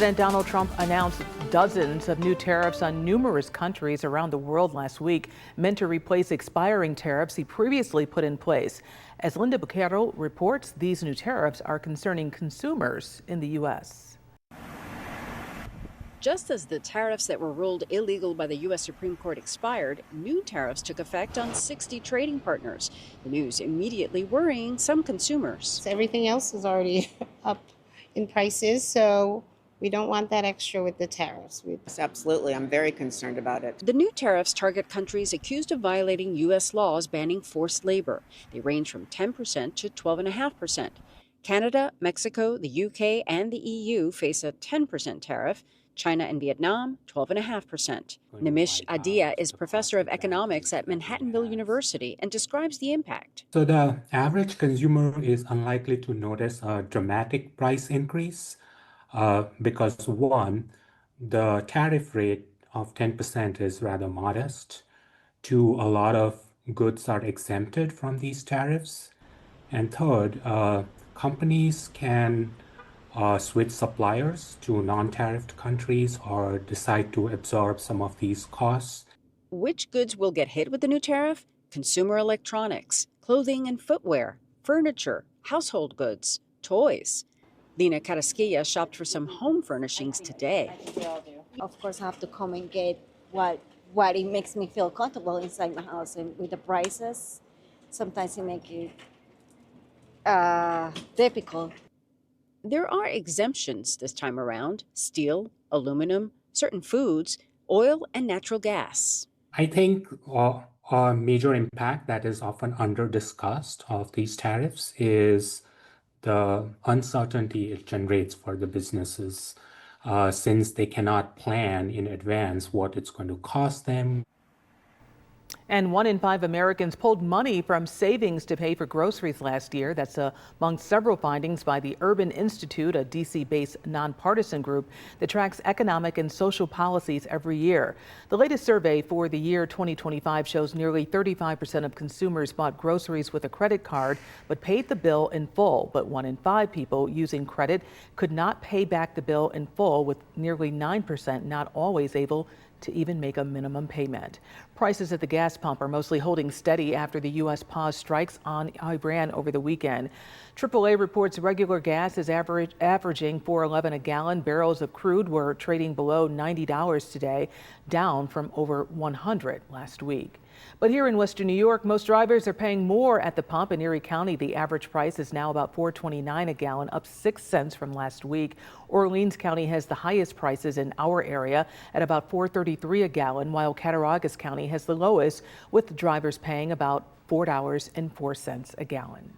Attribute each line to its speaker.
Speaker 1: President Donald Trump announced dozens of new tariffs on numerous countries around the world last week, meant to replace expiring tariffs he previously put in place. As Linda Buquero reports, these new tariffs are concerning consumers in the U.S.
Speaker 2: Just as the tariffs that were ruled illegal by the U.S. Supreme Court expired, new tariffs took effect on 60 trading partners. The news immediately worrying some consumers.
Speaker 3: Everything else is already up in prices, so we don't want that extra with the tariffs.
Speaker 4: Yes, absolutely. I'm very concerned about it.
Speaker 2: The new tariffs target countries accused of violating U.S. laws banning forced labor. They range from 10% to 12.5%. Canada, Mexico, the U.K., and the EU face a 10% tariff. China and Vietnam, 12.5%. Nimish Adia is professor of economics at Manhattanville University and describes the impact.
Speaker 5: So the average consumer is unlikely to notice a dramatic price increase because one, the tariff rate of 10% is rather modest. Two, a lot of goods are exempted from these tariffs. And third, companies can switch suppliers to non-tariffed countries or decide to absorb some of these costs.
Speaker 2: Which goods will get hit with the new tariff? Consumer electronics, clothing and footwear, furniture, household goods, toys. Lina Carrasquilla shopped for some home furnishings today.
Speaker 6: Of course, I have to come and get what it makes me feel comfortable inside my house. And with the prices, sometimes it makes it difficult.
Speaker 2: There are exemptions this time around: steel, aluminum, certain foods, oil, and natural gas.
Speaker 5: I think a major impact that is often under-discussed of these tariffs is the uncertainty it generates for the businesses, since they cannot plan in advance what it's going to cost them.
Speaker 1: And 1 in 5 Americans pulled money from savings to pay for groceries last year. That's among several findings by the Urban Institute, a D.C.-based nonpartisan group that tracks economic and social policies every year. The latest survey for the year 2025 shows nearly 35% of consumers bought groceries with a credit card but paid the bill in full. But 1 in 5 people using credit could not pay back the bill in full, with nearly 9% not always able to even make a minimum payment. Prices at the gas pump are mostly holding steady after the U.S. paused strikes on Iran over the weekend. AAA reports regular gas is averaging $4.11 a gallon. Barrels of crude were trading below $90 today, down from over $100 last week. But here in Western New York, most drivers are paying more at the pump. In Erie County, the average price is now about $4.29 a gallon, up 6 cents from last week. Orleans County has the highest prices in our area at about $4.33 a gallon, while Cattaraugus County has the lowest, with the drivers paying about $4.04 a gallon.